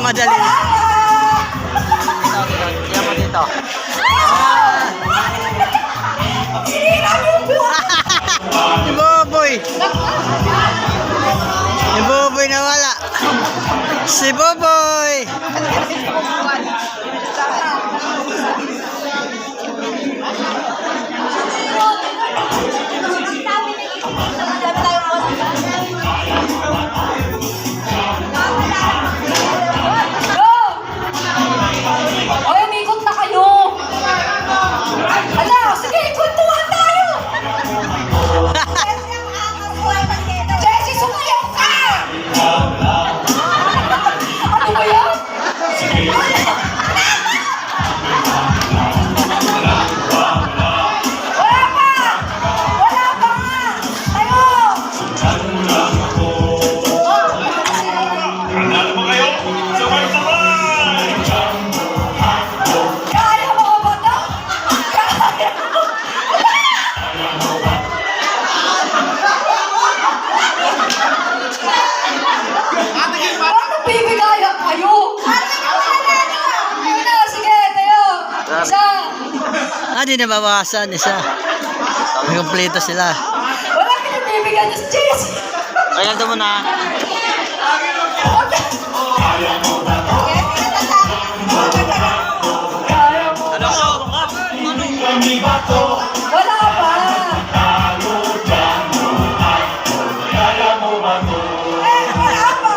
Nagmamadali. Tignan mo dito. Si Boboy. Si Boboy nawala. Si Boboy. Ay, umikot na kayo. Ala, sige, kwentuhan tayo. Jessie, sumayaw ka! Ano ba yan? Wala pa! Wala pa nga! Tayo! Handa na ba kayo? Sabay-sabay! Kaya mo ba ito? Kaya mo! Bakit bibigaya kayo? Ayun na, sige, tayo. Isa. Di nabawasan isa. May kumpleto sila. Wala pinabibigyan niya si Jessie. Kaya ito muna. Kaya mo. Wala pa. Wala pa.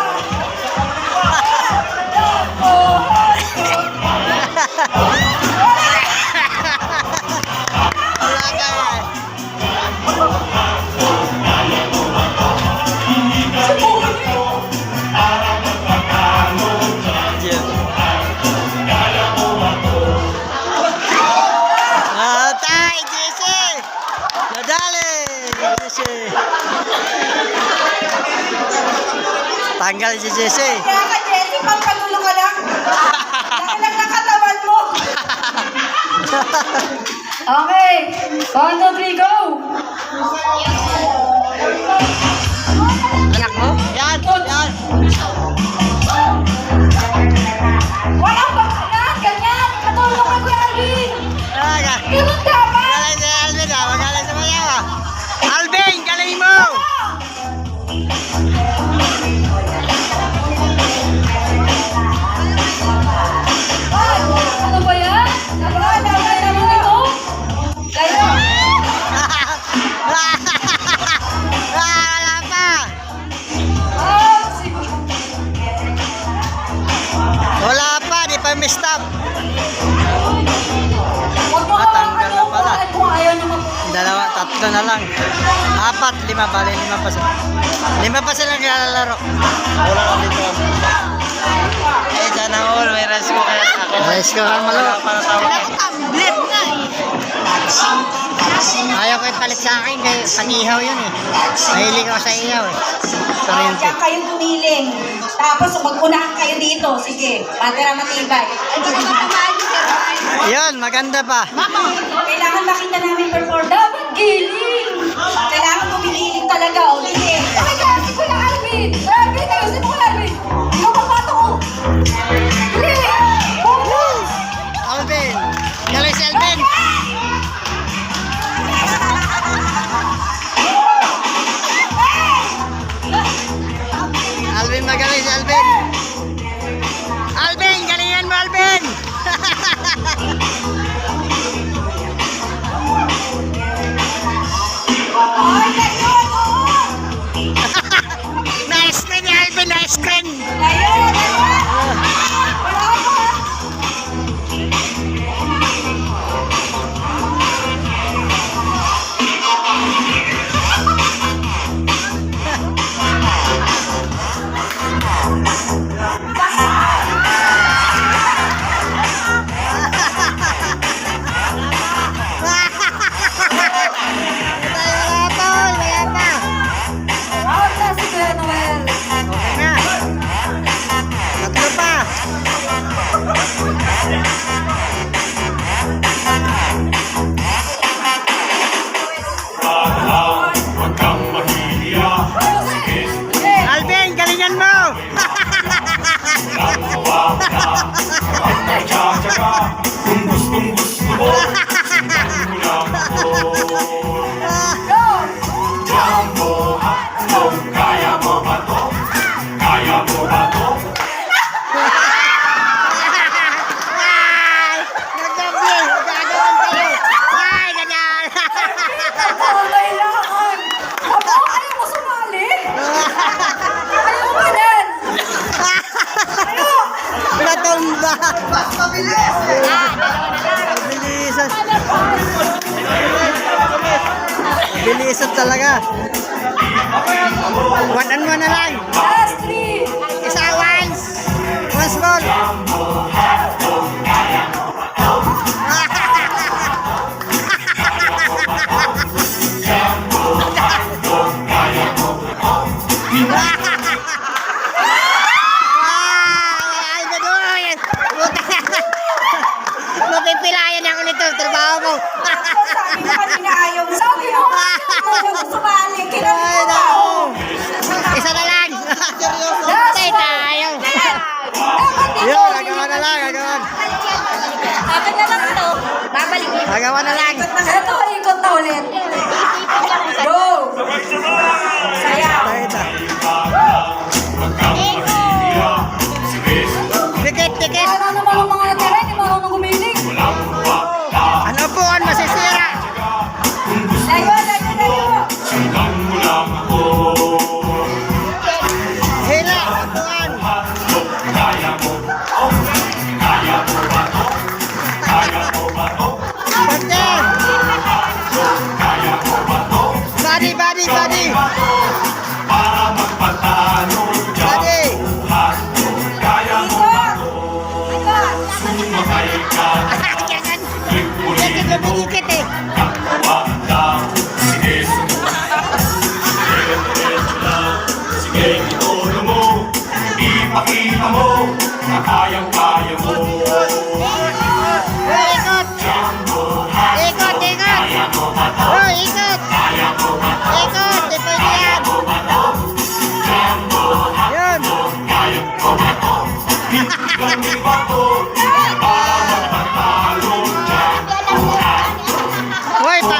Wala ka eh. Tay, Jessie! Nadali! Jessie! Tanggal si Jessie. Kaya ka, Jessie, pagkagulo ka lang. Laki lang ng katawan mo. Okay. 1, 2, 3, go! Anak mo? Yan! Yan! Wala ba? Ganyan, ganyan. Katulong ka, Kuya Alvin. Talaga! Ganun dapat. Galing si Alvin ah! Magaling sa mayaw ah! Alvin! Galing mo! Ay, ano ba yan? Naman ito? Kayo. Wala pa! Sige. Wala pa! Di pa may-stop! Huwag mo Tanggal na pala. kung ayaw naman. Dalawa, tatlo na lang. 4, 5, bali 5 pa sila. 5 pa silang nilalaro. Wala ka dito. Eh, sana all, may rice ko kaya ako. Ayos ka ka malo. Para tawag. Tablet na eh. Ayaw ko ipalit sa akin kay pag-ihaw yun eh. Mahilig ako sa ihaw eh. Kuryente. Kaya kayo gumiling. Tapos mag-unahan kayo dito. Sige, matira matibay. Yun, maganda pa. Kailangan makita namin perform. Dapat giling. Kailangan gumiling talaga. O, giling. Ay, kasi Kuya Alvin. Kuya Alvin, ayusin mo Kuya Alvin. Ikaw papato ko. Giling. Bonus. Alvin. Galing si Alvin. Alvin, magaling si Alvin. Alvin, galingan mo Alvin. Ay, kayo. Nice na niya. Kaya mo ba to? Kaya mo ba to? Ay! Nagabi! Gagawin kayo! Ay, ganyan! Kailangan! Abo, ayaw mo sumali? Ayaw mo ganun! Ayaw! Natumba! Bilisan! Bilisan talaga! 1 on 1 na lang! Last three! Isa once! Once more! Ay, gadoy! Mapipilayan ako nito, trabaho mo. Sabi mo kanina ayaw mo. Sabi mo ayaw mo sumali. Ay, Kinabi mo naku. Isa na lang. Tay tayo. Dapat Yun, gagawa na lang, gagawa. Akin na lang ito. Babalik mo. Gagawa na lang. Ito, ikot na ulit. Go! Sayaw! Tay ta. Dikit, dikit. Ano naman ang mga natira? Hindi mo marunong gumiling. Ano po ang masisira? Layo, layo, layo! Sundan mo lang ako. Hila, upuan. Kaya mo. Kaya mo ba to? Kaya mo ba to? Partner. Kaya mo ba to? Body, body, body. Para magpatalo dyan. Body. Kaya mo ba to? Ikot! Sumakay ka. Ganyan. Ikulit Dikit, lumidikit eh. Wag daw. Sige, sumunod. Sige, diretso lang. Sige, itono mo. Ipakita mo na kayang-kaya mo. Oh, ikot. Ikot, ikot. Oh, ikot. Ikot, di pwede yan. Yun. Kami ba to? Para magpatalo dyan. Hoy, pa.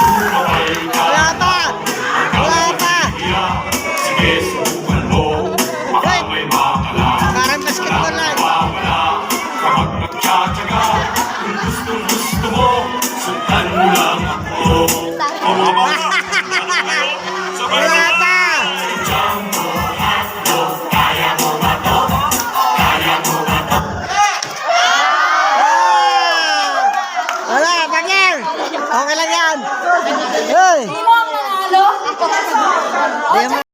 Sumakay ka. Wala pa. Wala pa. Sige, subukan mo. Baka may makala. Parang basketball lang. Wala. Kapag nagtsatsaga, kung gusto mo, sundan mo lang ako. Wala pa. Wala, bagay. Okay lang yan. Hey. Sino ang nanalo? Di mo